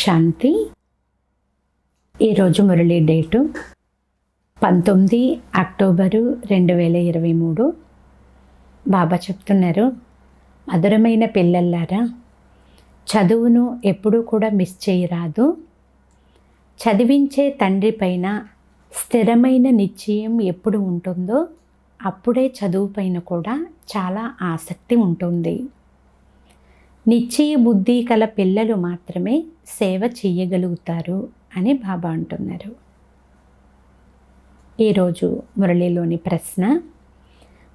శాంతి. ఈరోజు Murali date 19 October 2023. బాబా చెప్తున్నారు, మధురమైన పిల్లల్లారా, చదువును ఎప్పుడూ కూడా మిస్ చేయరాదు. చదివించే తండ్రి పైన స్థిరమైన నిశ్చయం ఎప్పుడు ఉంటుందో అప్పుడే చదువు పైన కూడా చాలా ఆసక్తి ఉంటుంది. నిశ్చయ బుద్ధి కల పిల్లలు మాత్రమే సేవ చేయగలుగుతారు అని బాబా అంటున్నారు. ఈరోజు మురళిలోని ప్రశ్న,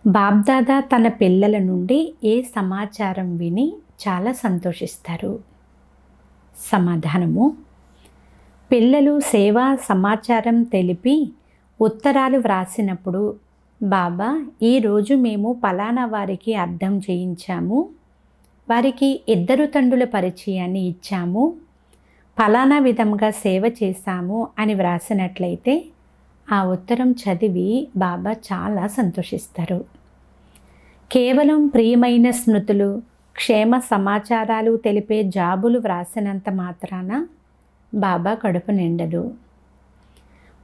బాబ్దాదా తన పిల్లల నుండి ఏ సమాచారం విని చాలా సంతోషిస్తారు? సమాధానము, పిల్లలు సేవా సమాచారం తెలిపి ఉత్తరాలు వ్రాసినప్పుడు, బాబా ఈరోజు మేము పలానా వారికి అర్థం చేయించాము, వారికి 2 తండ్రుల పరిచయాన్ని ఇచ్చాము, ఫలానా విధంగా సేవ చేశాము అని వ్రాసినట్లయితే ఆ ఉత్తరం చదివి బాబా చాలా సంతోషిస్తారు. కేవలం ప్రియమైన స్మృతులు, క్షేమ సమాచారాలు తెలిపే జాబులు వ్రాసినంత మాత్రాన బాబా కడుపు నిండదు.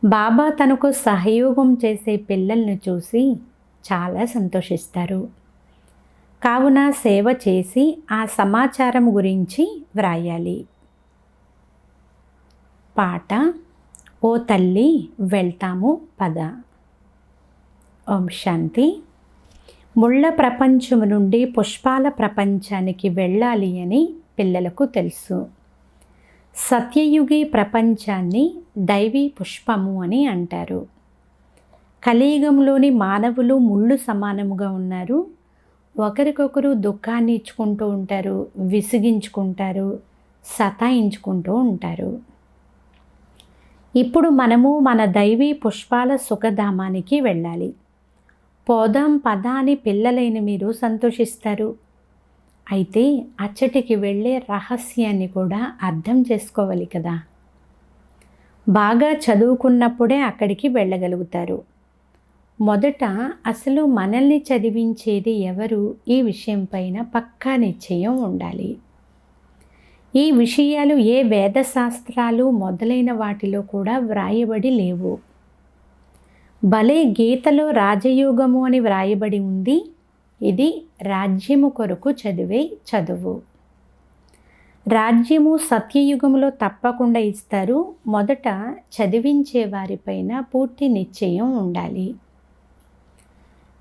బాబా తనకు సహయోగం చేసే పిల్లల్ని చూసి చాలా సంతోషిస్తారు. కావున సేవ చేసి ఆ సమాచారం గురించి వ్రాయాలి. పాట, ఓ తల్లి వెళ్తాము పద. ఓం శాంతి. ముళ్ళ ప్రపంచం నుండి పుష్పాల ప్రపంచానికి వెళ్ళాలి అని పిల్లలకు తెలుసు. సత్యయుగి ప్రపంచాన్ని దైవీ పుష్పము అని అంటారు. కలియుగంలోని మానవులు ముళ్ళు సమానముగా ఉన్నారు. ఒకరికొకరు దుఃఖాన్ని ఇచ్చుకుంటూ ఉంటారు, విసిగించుకుంటారు, సతాయించుకుంటూ ఉంటారు. ఇప్పుడు మనము మన దైవీ పుష్పాల సుఖధామానికి వెళ్ళాలి. పోదాం పద అని పిల్లలైన మీరు సంతోషిస్తారు. అయితే అచ్చటికి వెళ్ళే రహస్యాన్ని కూడా అర్థం చేసుకోవాలి కదా. బాగా చదువుకున్నప్పుడే అక్కడికి వెళ్ళగలుగుతారు. మొదట అసలు మనల్ని చదివించేది ఎవరు? ఈ విషయం పైన పక్కా నిశ్చయం ఉండాలి. ఈ విషయాలు ఏ వేదశాస్త్రాలు మొదలైన వాటిలో కూడా వ్రాయబడి లేవు. భలే గీతలో రాజయోగము అని వ్రాయబడి ఉంది. ఇది రాజ్యము కొరకు చదివే చదువు. రాజ్యము సత్యయుగంలో తప్పకుండా ఇస్తారు. మొదట చదివించే వారిపైన పూర్తి నిశ్చయం ఉండాలి.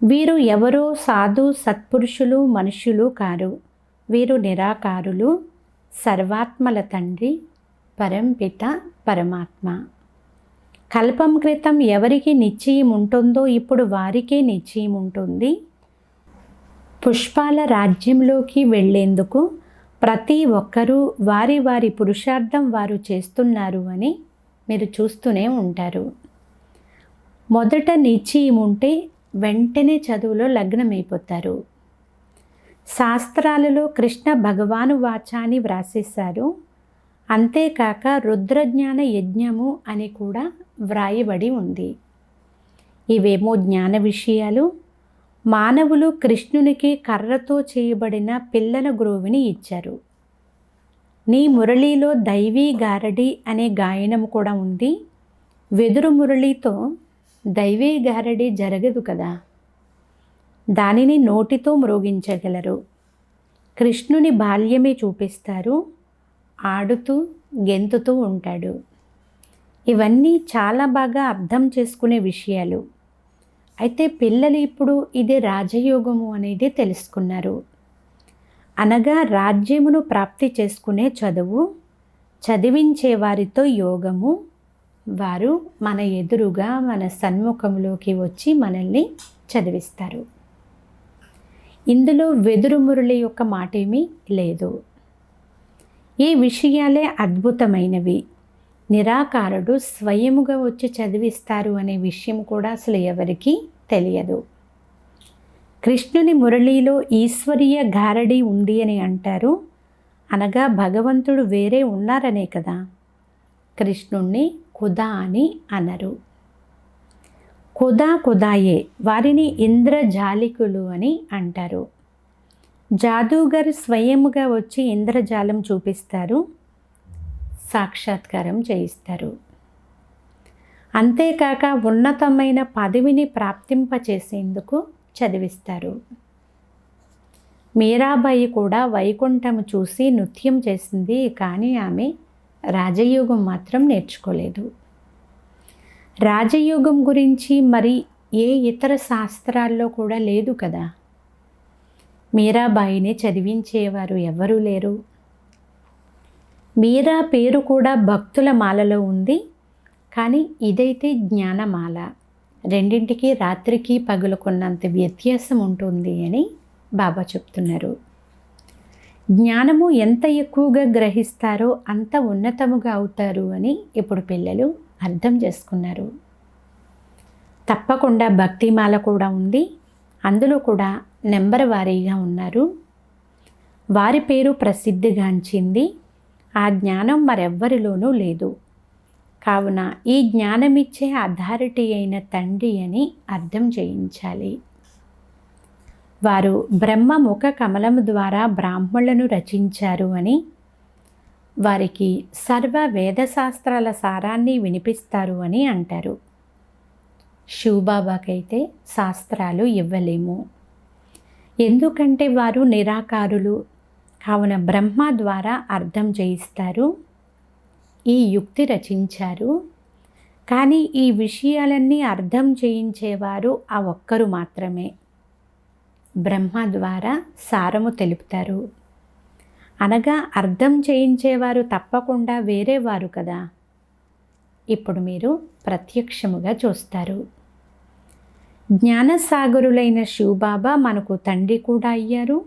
వీరు ఎవరో సాధు సత్పురుషులు మనుషులు కారు. వీరు నిరాకారులు, సర్వాత్మల తండ్రి, పరంపిత పరమాత్మ. కల్పం క్రితం ఎవరికి నిశ్చయం ఉంటుందో ఇప్పుడు వారికే నిశ్చయం ఉంటుంది. పుష్పాల రాజ్యంలోకి వెళ్ళేందుకు ప్రతి ఒక్కరూ వారి వారి పురుషార్థం వారు చేస్తున్నారు అని మీరు చూస్తూనే ఉంటారు. మొదట నిశ్చయం ఉంటే వెంటనే చదువులో లగ్నమైపోతారు. శాస్త్రాలలో కృష్ణ భగవాను వాచాని వ్రాసేశారు. అంతేకాక రుద్రజ్ఞాన యజ్ఞము అని కూడా వ్రాయబడి ఉంది. ఇవేమో జ్ఞాన విషయాలు. మానవులు కృష్ణునికి కర్రతో చేయబడిన పిల్లల గ్రోవిని ఇచ్చారు. నీ మురళిలో దైవీ గారడి అనే గాయనం కూడా ఉంది. వెదురు మురళితో దైవీ గారడి జరగదు కదా. దానిని నోటితో మ్రోగించగలరు. కృష్ణుని బాల్యమే చూపిస్తారు. ఆడుతూ గెంతుతూ ఉంటాడు. ఇవన్నీ చాలా బాగా అర్థం చేసుకునే విషయాలు. అయితే పిల్లలు ఇప్పుడు ఇది రాజయోగము అనేది తెలుసుకున్నారు. అనగా రాజ్యమును ప్రాప్తి చేసుకునే చదువు. చదివించే వారితో యోగము. వారు మన ఎదురుగా మన సన్ముఖంలోకి వచ్చి మనల్ని చదివిస్తారు. ఇందులో వెదురు మురళి యొక్క మాట ఏమీ లేదు. ఈ విషయాలే అద్భుతమైనవి. నిరాకారుడు స్వయముగా వచ్చి చదివిస్తారు అనే విషయం కూడా అసలు ఎవరికీ తెలియదు. కృష్ణుని మురళిలో ఈశ్వరీయ గారడి ఉంది అని అంటారు. అనగా భగవంతుడు వేరే ఉన్నారనే కదా. కృష్ణుణ్ణి ఖుదా అని అనరు. ఖుదాయే. వారిని ఇంద్రజాలికులు అని అంటారు. జాదూగర్ స్వయముగా వచ్చి ఇంద్రజాలం చూపిస్తారు. సాక్షాత్కారం చేయిస్తారు. అంతేకాక ఉన్నతమైన పదవిని ప్రాప్తింపచేసేందుకు చదివిస్తారు. మీరాబాయి కూడా వైకుంఠం చూసి నృత్యం చేసింది, కానీ ఆమె రాజయోగం మాత్రం నేర్చుకోలేదు. రాజయోగం గురించి మరి ఏ ఇతర శాస్త్రాల్లో కూడా లేదు కదా. మీరాబాయిని చదివించేవారు ఎవరూ లేరు. మీరా పేరు కూడా భక్తుల మాలలో ఉంది, కానీ ఇదైతే జ్ఞానమాల. రెండింటికి రాత్రికి పగులుకున్నంత వ్యత్యాసం ఉంటుంది అని బాబా చెప్తున్నారు. జ్ఞానము ఎంత ఎక్కువగా గ్రహిస్తారో అంత ఉన్నతముగా అవుతారు అని ఇప్పుడు పిల్లలు అర్థం చేసుకున్నారు. తప్పకుండా భక్తిమాల కూడా ఉంది, అందులో కూడా నెంబర్ వారీగా ఉన్నారు. వారి పేరు ప్రసిద్ధిగాంచింది. ఆ జ్ఞానం మరెవ్వరిలోనూ లేదు. కావున ఈ జ్ఞానమిచ్చే అథారిటీ అయిన తండ్రి అని అర్థం చేయించాలి. వారు బ్రహ్మ ముఖ కమలము ద్వారా బ్రాహ్మణులను రచించారు అని, వారికి సర్వ వేదశాస్త్రాల సారాన్ని వినిపిస్తారు అని అంటారు. శివబాబాకైతే శాస్త్రాలు ఇవ్వలేము, ఎందుకంటే వారు నిరాకారులు. కావున బ్రహ్మ ద్వారా అర్థం చేయిస్తారు. ఈ యుక్తి రచించారు, కానీ ఈ విషయాలన్నీ అర్థం చేయించేవారు ఆ ఒక్కరు మాత్రమే. బ్రహ్మ ద్వారా సారము తెలుపుతారు, అనగా అర్థం చేయించేవారు తప్పకుండా వేరేవారు కదా. ఇప్పుడు మీరు ప్రత్యక్షముగా చూస్తారు. జ్ఞానసాగరులైన శివబాబా మనకు తండ్రి కూడా అయ్యారు.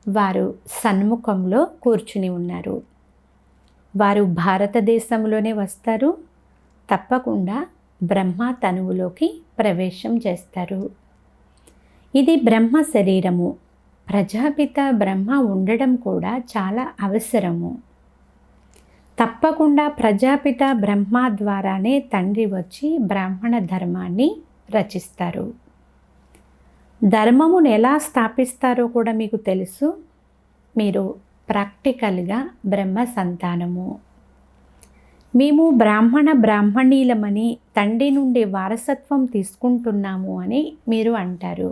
వారు సన్ముఖంలో కూర్చుని ఉన్నారు. వారు భారతదేశంలోనే వస్తారు. తప్పకుండా బ్రహ్మ తనువులోకి ప్రవేశం చేస్తారు. ఇది బ్రహ్మ శరీరము. ప్రజాపిత బ్రహ్మ ఉండడం కూడా చాలా అవసరము. తప్పకుండా ప్రజాపిత బ్రహ్మ ద్వారానే తండ్రి వచ్చి బ్రాహ్మణ ధర్మాన్ని రచిస్తారు. ధర్మమును ఎలా స్థాపిస్తారో కూడా మీకు తెలుసు. మీరు ప్రాక్టికల్గా బ్రహ్మ సంతానము. మేము బ్రాహ్మణీలమని తండ్రి నుండి వారసత్వం తీసుకుంటున్నాము అని మీరు అంటారు.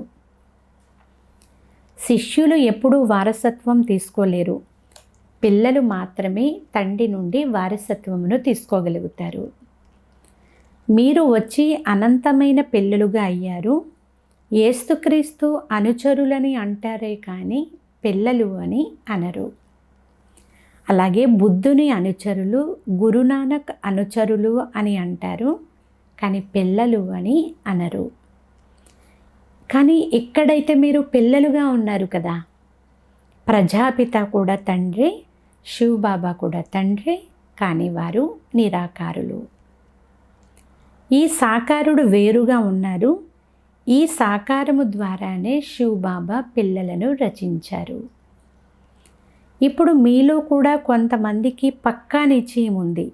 శిష్యులు ఎప్పుడూ వారసత్వం తీసుకోలేరు. పిల్లలు మాత్రమే తండ్రి నుండి వారసత్వమును తీసుకోగలుగుతారు. మీరు వచ్చి అనంతమైన పిల్లలుగా అయ్యారు. యేసుక్రీస్తు అనుచరులని అంటారే కానీ పిల్లలు అని అనరు. అలాగే బుద్ధుని అనుచరులు, గురునానక్ అనుచరులు అని అంటారు, కానీ పిల్లలు అని అనరు. కానీ ఇక్కడైతే మీరు పిల్లలుగా ఉన్నారు కదా. ప్రజాపిత కూడా తండ్రి, శివబాబా కూడా తండ్రి, కానీ వారు నిరాకారులు. ఈ సాకారుడు వేరుగా ఉన్నారు. ఈ సాకారము ద్వారానే శివబాబా పిల్లలను రచించారు. ఇప్పుడు మీలో కూడా కొంతమందికి పక్కా నిశ్చయం ఉంది,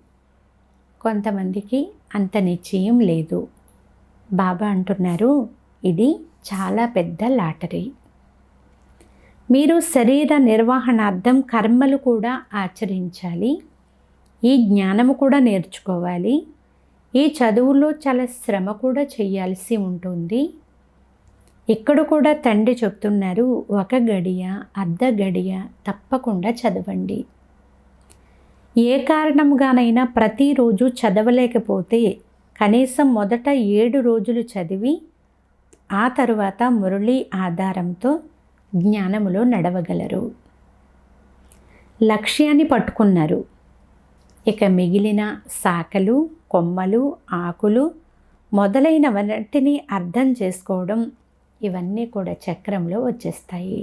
కొంతమందికి అంత నిశ్చయం లేదు. బాబా అంటున్నారు, ఇది చాలా పెద్ద లాటరీ. మీరు శరీర నిర్వహణార్థం కర్మలు కూడా ఆచరించాలి. ఈ జ్ఞానము కూడా నేర్చుకోవాలి. ఈ చదువులో చాలా శ్రమ కూడా చేయాల్సి ఉంటుంది. ఇక్కడ కూడా తండ్రి చెప్తున్నారు, ఒక గడియ అర్ధ గడియ తప్పకుండా చదవండి. ఏ కారణంగానైనా ప్రతిరోజు చదవలేకపోతే కనీసం మొదట 7 రోజులు చదివి ఆ తరువాత మురళి ఆధారంతో జ్ఞానములో నడవగలరు. లక్ష్యాన్ని పట్టుకున్నారు. ఇక మిగిలిన శాఖలు, కొమ్మలు, ఆకులు మొదలైనవన్నిటినీ అర్థం చేసుకోవడం, ఇవన్నీ కూడా చక్రంలో వచ్చేస్తాయి.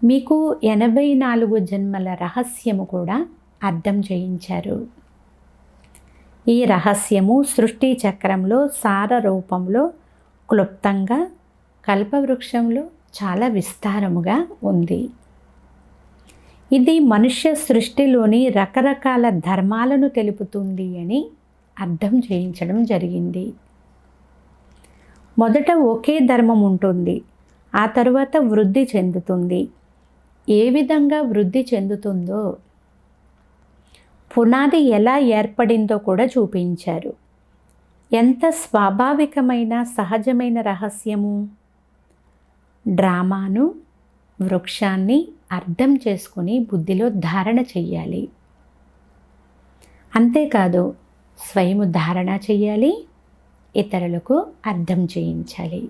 మీకు 84 జన్మల రహస్యము కూడా అర్థం చేయించారు. ఈ రహస్యము సృష్టి చక్రంలో సార రూపంలో క్లుప్తంగా, కల్పవృక్షంలో చాలా విస్తారముగా ఉంది. ఇది మనుష్య సృష్టిలోని రకరకాల ధర్మాలను తెలుపుతుంది అని అర్థం చేయించడం జరిగింది. మొదట ఒకే ధర్మం ఉంటుంది, ఆ తరువాత వృద్ధి చెందుతుంది. ఏ విధంగా వృద్ధి చెందుతుందో పునాది ఎలా ఏర్పడిందో కూడా చూపించారు. ఎంత స్వాభావికమైన సహజమైన రహస్యము. డ్రామాను, వృక్షాన్ని అర్థం చేసుకుని బుద్ధిలో ధారణ చెయ్యాలి. అంతేకాదు స్వయము ధారణ చెయ్యాలి, ఇతరులకు అర్థం చేయించాలి.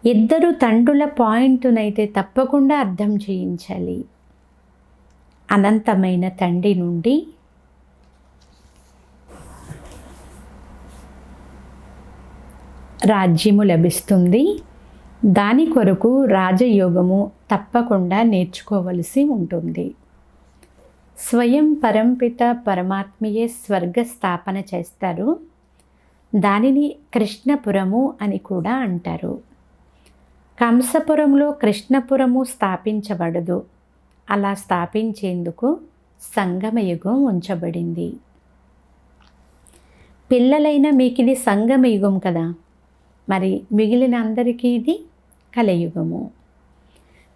ఇద్దరు తండ్రుల పాయింట్నైతే తప్పకుండా అర్థం చేయించాలి. అనంతమైన తండ్రి నుండి రాజ్యము లభిస్తుంది. దాని కొరకు రాజయోగము తప్పకుండా నేర్చుకోవలసి ఉంటుంది. స్వయం పరంపిత పరమాత్మయే స్వర్గ స్థాపన చేస్తారు. దానిని కృష్ణపురము అని కూడా అంటారు. కంసపురంలో కృష్ణపురము స్థాపించబడదు. అలా స్థాపించేందుకు సంగమయుగం ఉంచబడింది. పిల్లలైన మీకు ఇది సంగమయుగం కదా, మరి మిగిలిన అందరికీ ఇది కలయుగము.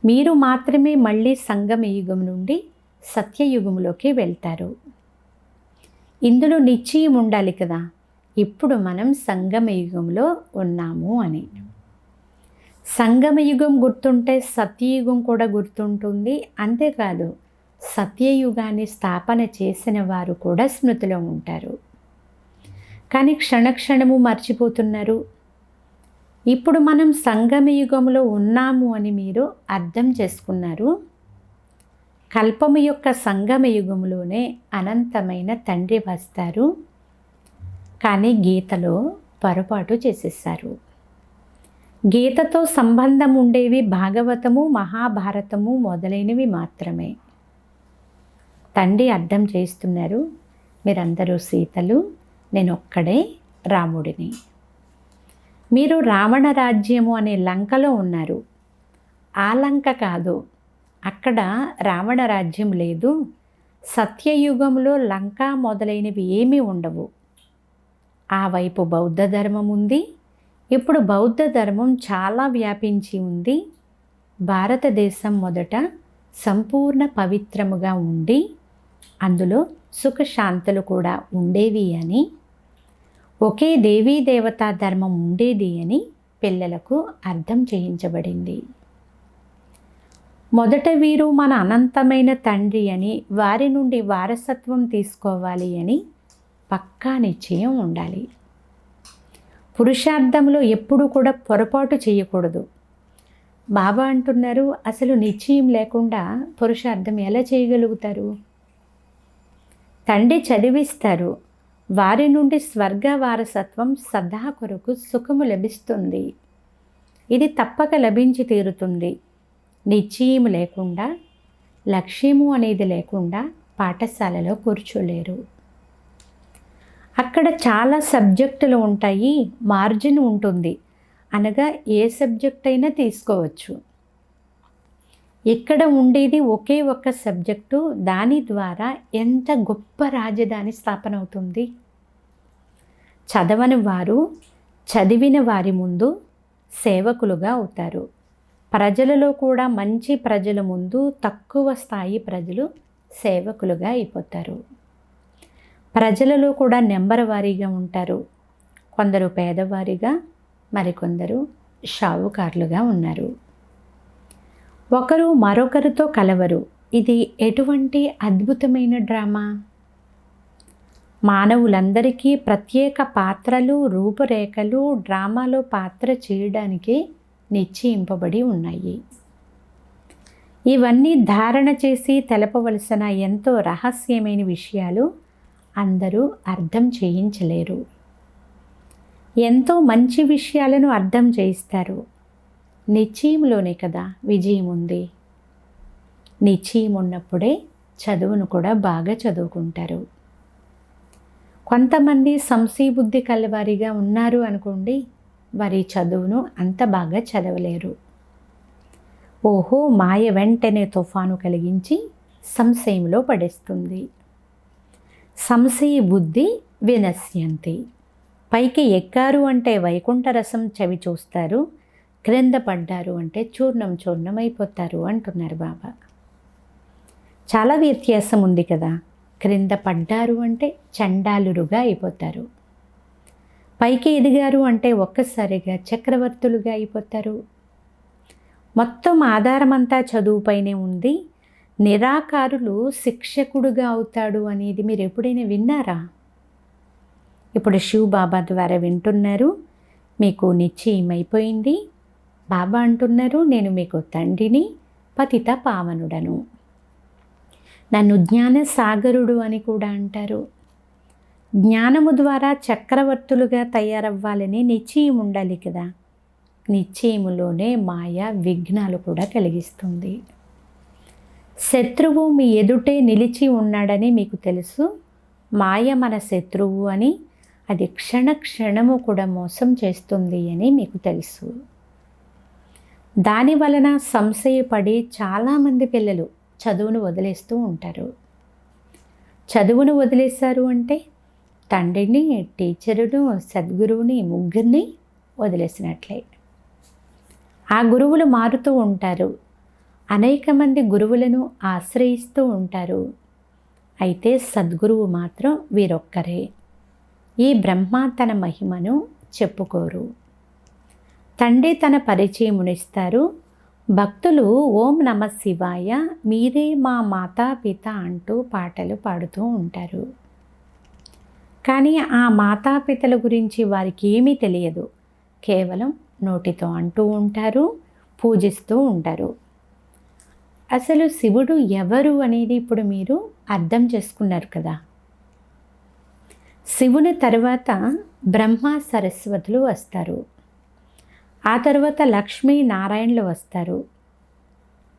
మీరు మాత్రమే మళ్ళీ సంగమయుగం నుండి సత్యయుగంలోకి వెళ్తారు. ఇందులో నిశ్చయం ఉండాలి కదా, ఇప్పుడు మనం సంగమయుగంలో ఉన్నాము అని. సంగమయుగం గుర్తుంటే సత్యయుగం కూడా గుర్తుంటుంది. అంతేకాదు సత్యయుగాన్ని స్థాపన చేసిన వారు కూడా స్మృతిలో ఉంటారు. కానీ క్షణక్షణము మర్చిపోతున్నారు. ఇప్పుడు మనం సంగమయుగంలో ఉన్నాము అని మీరు అర్థం చేసుకున్నారు. కల్పము యొక్క సంగమయుగంలోనే అనంతమైన తండ్రి వస్తారు. కానీ గీతలో పొరపాటు చేసేసారు. గీతతో సంబంధం ఉండేవి భాగవతము, మహాభారతము మొదలైనవి మాత్రమే. తండ్రి అర్థం చేస్తున్నారు, మీరందరూ సీతలు, నేనొక్కడే రాముడిని. మీరు రావణ రాజ్యము అనే లంకలో ఉన్నారు. ఆ లంక కాదు, అక్కడ రావణ రాజ్యం లేదు. సత్యయుగంలో లంక మొదలైనవి ఏమీ ఉండవు. ఆ వైపు బౌద్ధ ధర్మం ఉంది. ఇప్పుడు బౌద్ధ ధర్మం చాలా వ్యాపించి ఉంది. భారతదేశం మొదట సంపూర్ణ పవిత్రముగా ఉండి అందులో సుఖశాంతులు కూడా ఉండేవి అని, ఒకే దేవీ దేవతా ధర్మం ఉండేది అని పిల్లలకు అర్థం చేయించబడింది. మొదట వీరు మన అనంతమైన తండ్రి అని, వారి నుండి వారసత్వం తీసుకోవాలి అని పక్కా నిశ్చయం ఉండాలి. పురుషార్థంలో ఎప్పుడు కూడా పొరపాటు చేయకూడదు. బాబా అంటున్నారు, అసలు నిశ్చయం లేకుండా పురుషార్థం ఎలా చేయగలుగుతారు? తండ్రి చదివిస్తారు, వారి నుండి స్వర్గ వారసత్వం సదా కొరకు సుఖము లభిస్తుంది. ఇది తప్పక లభించి తీరుతుంది. నిశ్చయం లేకుండా, లక్ష్యము అనేది లేకుండా పాఠశాలలో కూర్చోలేరు. అక్కడ చాలా సబ్జెక్టులు ఉంటాయి, మార్జిన్ ఉంటుంది. అనగా ఏ సబ్జెక్ట్ అయినా తీసుకోవచ్చు. ఇక్కడ ఉండేది ఒకే ఒక్క సబ్జెక్టు. దాని ద్వారా ఎంత గొప్ప రాజధాని స్థాపన అవుతుంది. చదవని వారు చదివిన వారి ముందు సేవకులుగా అవుతారు. ప్రజలలో కూడా మంచి ప్రజల ముందు తక్కువ స్థాయి ప్రజలు సేవకులుగా అయిపోతారు. ప్రజలలో కూడా నెంబర్ వారీగా ఉంటారు. కొందరు పేదవారిగా, మరికొందరు షావుకారులుగా ఉన్నారు. ఒకరు మరొకరితో కలవరు. ఇది ఎటువంటి అద్భుతమైన డ్రామా! మానవులందరికీ ప్రత్యేక పాత్రలు, రూపురేఖలు డ్రామాలో పాత్ర చేయడానికి నిశ్చయింపబడి ఉన్నాయి. ఇవన్నీ ధారణ చేసి తెలపవలసిన ఎంతో రహస్యమైన విషయాలు అందరూ అర్థం చేయించలేరు. ఎంతో మంచి విషయాలను అర్థం చేయిస్తారు. నిశ్చయంలోనే కదా విజయం ఉంది. నిశ్చయం ఉన్నప్పుడే చదువును కూడా బాగా చదువుకుంటారు. కొంతమంది సంశయబుద్ధి కలవారిగా ఉన్నారు అనుకోండి, వారి చదువును అంత బాగా చదవలేరు. ఓహో, మాయ వెంటనే తుఫాను కలిగించి సంశయంలో పడేస్తుంది. సంశయ బుద్ధి వినశ్యంతి. పైకి ఎక్కారు అంటే వైకుంఠ రసం చవి చూస్తారు, క్రింద పడ్డారు అంటే చూర్ణం చూర్ణం అయిపోతారు అంటున్నారు బాబా. చాలా వ్యత్యాసం ఉంది కదా. క్రింద పడ్డారు అంటే చండాలురుగా అయిపోతారు. పైకి ఎదిగారు అంటే ఒక్కసారిగా చక్రవర్తులుగా అయిపోతారు. మొత్తం ఆధారమంతా చదువుపైనే ఉంది. నిరాకారులు శిక్షకుడుగా అవుతాడు అనేది మీరు ఎప్పుడైనా విన్నారా? ఇప్పుడు శివ్ బాబా ద్వారా వింటున్నారు. మీకు నిశ్చయమైపోయింది. బాబా అంటున్నారు, నేను మీకు తండ్రిని, పతిత పావనుడను. నన్ను జ్ఞాన సాగరుడు అని కూడా అంటారు. జ్ఞానము ద్వారా చక్రవర్తులుగా తయారవ్వాలని నిశ్చయం ఉండాలి కదా. నిశ్చయములోనే మాయ విఘ్నాలు కూడా కలిగిస్తుంది. శత్రువు మీ ఎదుటే నిలిచి ఉన్నాడని మీకు తెలుసు. మాయ మన శత్రువు అని, అది క్షణము కూడా మోసం చేస్తుంది అని మీకు తెలుసు. దాని వలన సంశయపడి చాలామంది పిల్లలు చదువును వదిలేస్తూ ఉంటారు. చదువును వదిలేశారు అంటే తండ్రిని, టీచరును, సద్గురువుని, ముగ్గురిని వదిలేసినట్లే. ఆ గురువులు మారుతూ ఉంటారు. అనేక మంది గురువులను ఆశ్రయిస్తూ ఉంటారు. అయితే సద్గురువు మాత్రం వీరొక్కరే. ఈ బ్రహ్మ తన మహిమను చెప్పుకోరు. తండ్రి తన పరిచయమునిస్తారు. భక్తులు ఓం నమ శివాయ, మీరే మా మాతాపిత అంటూ పాటలు పాడుతూ ఉంటారు. కానీ ఆ మాతాపితల గురించి వారికి ఏమీ తెలియదు. కేవలం నోటితో అంటూ ఉంటారు, పూజిస్తూ ఉంటారు. అసలు శివుడు ఎవరు అనేది ఇప్పుడు మీరు అర్థం చేసుకున్నారు కదా. శివుని తర్వాత బ్రహ్మ సరస్వతులు వస్తారు. ఆ తర్వాత లక్ష్మీ నారాయణులు వస్తారు.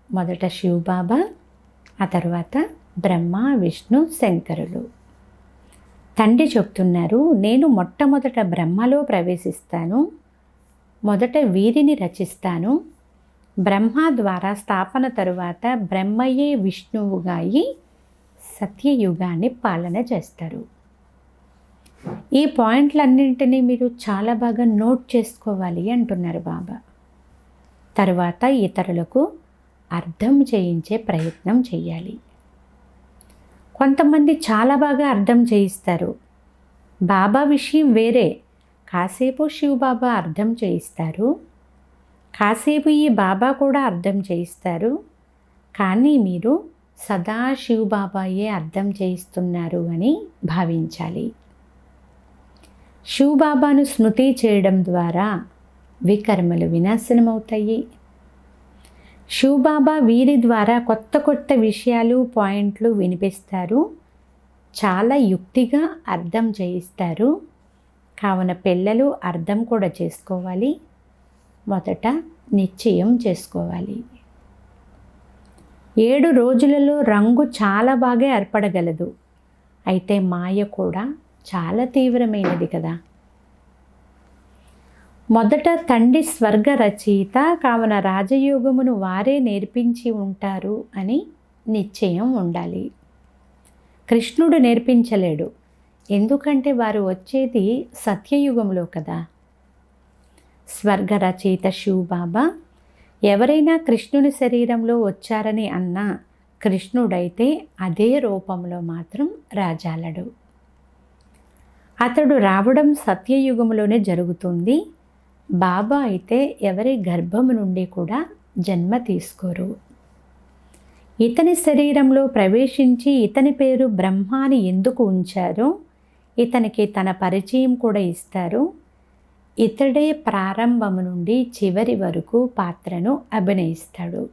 మొదట శివబాబా, ఆ తర్వాత బ్రహ్మ, విష్ణు, శంకరులు. తండ్రి చెప్తున్నారు, నేను మొట్టమొదట బ్రహ్మలో ప్రవేశిస్తాను. మొదట వీరిని రచిస్తాను. బ్రహ్మ ద్వారా స్థాపన తరువాత బ్రహ్మయే విష్ణువుగా అయి సత్యయుగాన్ని పాలన చేస్తారు. ఈ పాయింట్లన్నింటినీ మీరు చాలా బాగా నోట్ చేసుకోవాలి అంటున్నారు బాబా. తర్వాత ఇతరులకు అర్థం చేయించే ప్రయత్నం చేయాలి. కొంతమంది చాలా బాగా అర్థం చేయిస్తారు. బాబా విషయం వేరే. కాసేపు శివబాబా అర్థం చేయిస్తారు, కాసేపు ఈ బాబా కూడా అర్థం చేయిస్తారు. కానీ మీరు సదా శివబాబాయే అర్థం చేయిస్తున్నారు అని భావించాలి. శివబాబాను స్మృతి చేయడం ద్వారా వికర్మలు వినాశనమవుతాయి. శివబాబా వీరి ద్వారా కొత్త కొత్త విషయాలు, పాయింట్లు వినిపిస్తారు. చాలా యుక్తిగా అర్థం చేయిస్తారు. కావున పిల్లలు అర్థం కూడా చేసుకోవాలి. మొదట నిశ్చయం చేసుకోవాలి. 7 రోజులలో రంగు చాలా బాగా ఏర్పడగలదు. అయితే మాయ కూడా చాలా తీవ్రమైనది కదా. మొదట తండ్రి స్వర్గ రచయిత కావున రాజయోగమును వారే నేర్పించి ఉంటారు అని నిశ్చయం ఉండాలి. కృష్ణుడు నేర్పించలేడు. ఎందుకంటే వారు వచ్చేది సత్యయుగంలో కదా. స్వర్గ రచయిత శివబాబా ఎవరైనా కృష్ణుని శరీరంలో వచ్చారని అన్నా కృష్ణుడైతే అదే రూపంలో మాత్రం రాజాలడు. అతడు రావడం సత్యయుగంలోనే జరుగుతుంది. బాబా అయితే ఎవరి గర్భము నుండి కూడా జన్మ తీసుకోరు. ఇతని శరీరంలో ప్రవేశించి ఇతని పేరు బ్రహ్మ అని ఎందుకు ఉంచారో ఇతనికి తన పరిచయం కూడా ఇస్తారు. ఇతడే ప్రారంభము నుండి చివరి వరకు పాత్రను అభినయిస్తాడు.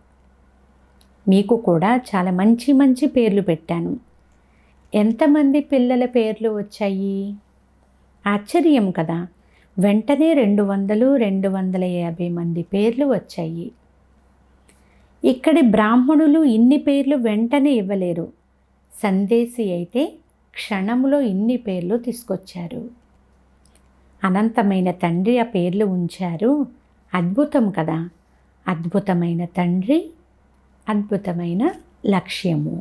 మీకు కూడా చాలా మంచి మంచి పేర్లు పెట్టాను. ఎంతమంది పిల్లల పేర్లు వచ్చాయి? ఆశ్చర్యం కదా. వెంటనే 200-250 మంది పేర్లు వచ్చాయి. ఇక్కడి బ్రాహ్మణులు ఇన్ని పేర్లు వెంటనే ఇవ్వలేరు. సందేశి అయితే క్షణంలో ఇన్ని పేర్లు తీసుకొచ్చారు. అనంతమైన తండ్రి ఆ పేర్లు ఉంచారు. అద్భుతం కదా. అద్భుతమైన తండ్రి, అద్భుతమైన లక్ష్యము.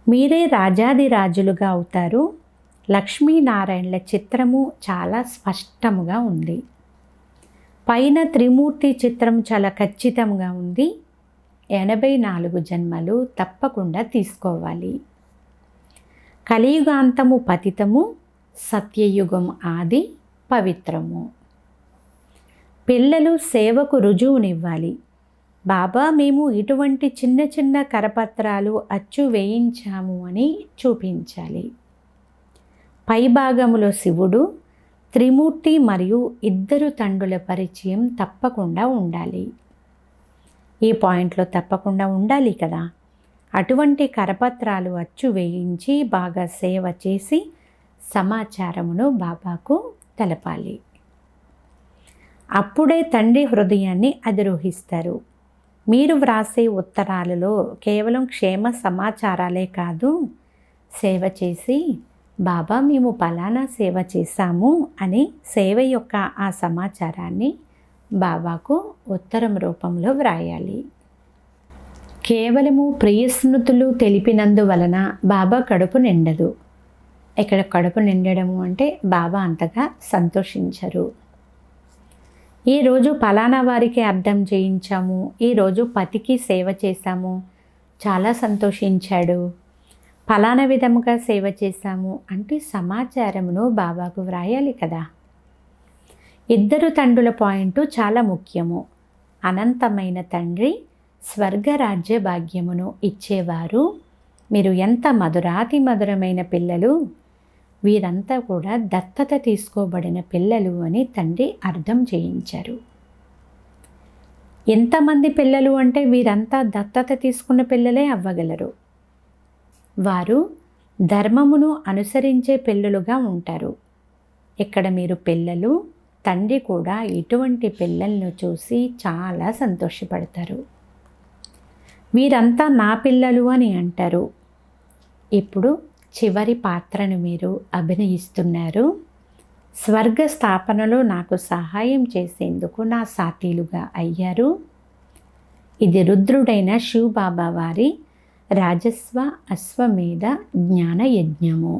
మీరే రాజాదిరాజులుగా అవుతారు. లక్ష్మీనారాయణల చిత్రము చాలా స్పష్టముగా ఉంది. పైన త్రిమూర్తి చిత్రం చాలా ఖచ్చితంగా ఉంది. 84 జన్మలు తప్పకుండా తీసుకోవాలి. కలియుగాంతము పతితము, సత్యయుగం ఆది పవిత్రము. పిల్లలు సేవకు రుజువునివ్వాలి. బాబా మేము ఇటువంటి చిన్న చిన్న కరపత్రాలు అచ్చు వేయించాము అని చూపించాలి. పైభాగములో శివుడు, త్రిమూర్తి మరియు ఇద్దరు తండ్రుల పరిచయం తప్పకుండా ఉండాలి. ఈ పాయింట్లో తప్పకుండా ఉండాలి కదా. అటువంటి కరపత్రాలు అచ్చు వేయించి బాగా సేవ చేసి సమాచారమును బాబాకు తెలపాలి. అప్పుడే తండ్రి హృదయాన్ని అధిరోహిస్తారు. మీరు వ్రాసే ఉత్తరాలలో కేవలం క్షేమ సమాచారాలే కాదు, సేవ చేసి బాబా మేము పలానా సేవ చేశాము అని సేవ యొక్క ఆ సమాచారాన్ని బాబాకు ఉత్తరం రూపంలో వ్రాయాలి. కేవలము ప్రియస్మృతులు తెలిపినందువలన బాబా కడుపు నిండదు. ఇక్కడ కడుపు నిండడము అంటే బాబా అంతగా సంతోషించరు. ఈరోజు పలానా వారికి అర్థం చేయించాము, ఈరోజు పతికి సేవ చేశాము, చాలా సంతోషించాడు, పలానా విధముగా సేవ చేశాము అంటే సమాచారమును బాబాకు వ్రాయాలి కదా. ఇద్దరు తండ్రుల పాయింట్ చాలా ముఖ్యము. అనంతమైన తండ్రి స్వర్గరాజ్య భాగ్యమును ఇచ్చేవారు. మీరు ఎంత మధురాతి మధురమైన పిల్లలు, వీరంతా కూడా దత్తత తీసుకోబడిన పిల్లలు అని తండ్రి అర్థం చేయించారు. ఎంతమంది పిల్లలు అంటే వీరంతా దత్తత తీసుకున్న పిల్లలే అవ్వగలరు. వారు ధర్మమును అనుసరించే పిల్లలుగా ఉంటారు. ఇక్కడ మీరు పిల్లలు, తండ్రి కూడా ఇటువంటి పిల్లలను చూసి చాలా సంతోషపడతారు. వీరంతా నా పిల్లలు అని అంటారు. ఇప్పుడు చివరి పాత్రను మీరు అభినయిస్తున్నారు. స్వర్గ స్థాపనలో నాకు సహాయం చేసేందుకు నా సాథీలుగా అయ్యారు. ఇది రుద్రుడైన శివబాబా వారి రాజస్వ అశ్వమేధ జ్ఞాన యజ్ఞము.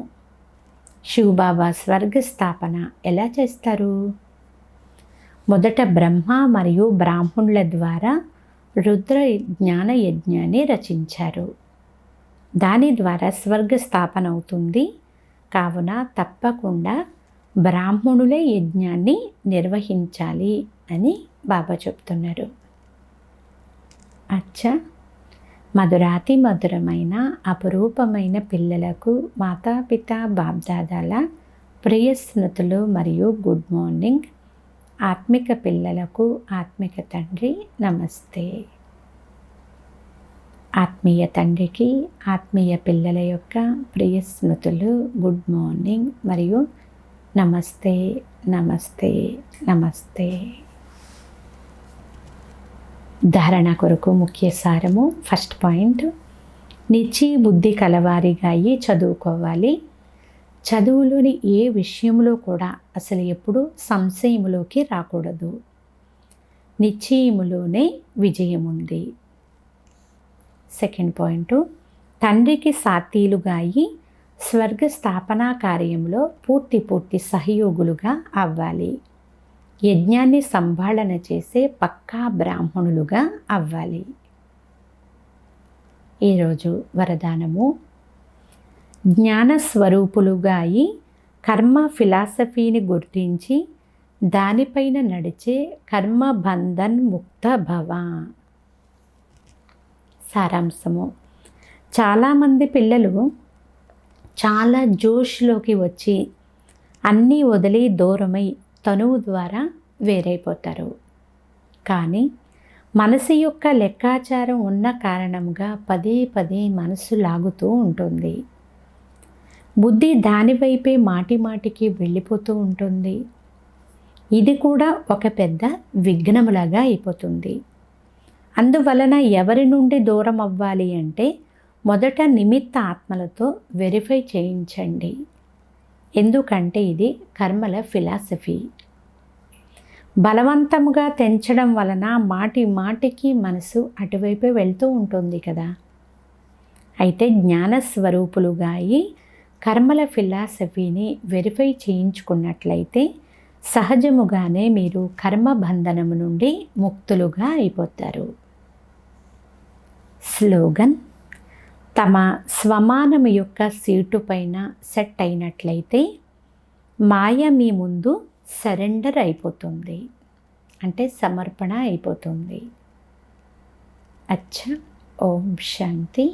శివబాబా స్వర్గ స్థాపన ఎలా చేస్తారు? మొదట బ్రహ్మ మరియు బ్రాహ్మణుల ద్వారా రుద్ర జ్ఞాన యజ్ఞాన్ని రచించారు. దాని ద్వారా స్వర్గ స్థాపన అవుతుంది. కావున తప్పకుండా బ్రాహ్మణులే యజ్ఞాన్ని నిర్వహించాలి అని బాబా చెప్తున్నారు. అచ్చా, మధురాతి మధురమైన అపురూపమైన పిల్లలకు మాతాపిత బాబ్దాదాల ప్రియ స్మృతులు మరియు గుడ్ మార్నింగ్. ఆత్మిక పిల్లలకు ఆత్మిక తండ్రి నమస్తే. ఆత్మీయ తండ్రికి ఆత్మీయ పిల్లల యొక్క ప్రియ స్మృతులు, గుడ్ మార్నింగ్ మరియు నమస్తే నమస్తే నమస్తే. ధారణ కొరకు ముఖ్య సారము. ఫస్ట్ పాయింట్, నిశ్చీ బుద్ధి కలవారిగా అయ్యి చదువుకోవాలి. చదువులోని ఏ విషయంలో కూడా అసలు ఎప్పుడు సంశయములోకి రాకూడదు. నిశ్చయములోనే విజయం ఉంది. సెకండ్ పాయింట్, తండ్రికి సాతీలుగా అయ్యి స్వర్గ స్థాపనా కార్యంలో పూర్తి సహయోగులుగా అవ్వాలి. యజ్ఞాన్ని సంభాళన చేసే పక్కా బ్రాహ్మణులుగా అవ్వాలి. ఈరోజు వరదానము, జ్ఞాన స్వరూపులుగా అయి కర్మ ఫిలాసఫీని గుర్తించి దానిపైన నడిచే కర్మ బంధన్ ముక్త భవ. సారాంశము, చాలామంది పిల్లలు చాలా జోష్లోకి వచ్చి అన్నీ వదిలి దూరమై తనువు ద్వారా వేరైపోతారు. కానీ మనసు యొక్క లెక్కాచారం ఉన్న కారణంగా పదే మనసు లాగుతూ ఉంటుంది. బుద్ధి దానివైపే మాటికి వెళ్ళిపోతూ ఉంటుంది. ఇది కూడా ఒక పెద్ద విఘ్నములాగా అయిపోతుంది. అందువలన ఎవరి నుండి దూరం అవ్వాలి అంటే మొదట నిమిత్త ఆత్మలతో వెరిఫై చేయించండి. ఎందుకంటే ఇది కర్మల ఫిలాసఫీ. బలవంతంగా తెంచడం వలన మాటికి మనసు అటువైపే వెళ్తూ ఉంటుంది కదా. అయితే జ్ఞానస్వరూపులుగా అయి కర్మల ఫిలాసఫీని వెరిఫై చేయించుకున్నట్లయితే సహజముగానే మీరు కర్మబంధనము నుండి ముక్తులుగా అయిపోతారు. స్లోగన్, తమ స్వమానము యొక్క సీటు పైన సెట్ అయినట్లయితే మాయ మీ ముందు సరెండర్ అయిపోతుంది, అంటే సమర్పణ అయిపోతుంది. అచ్చా, ఓం శాంతి.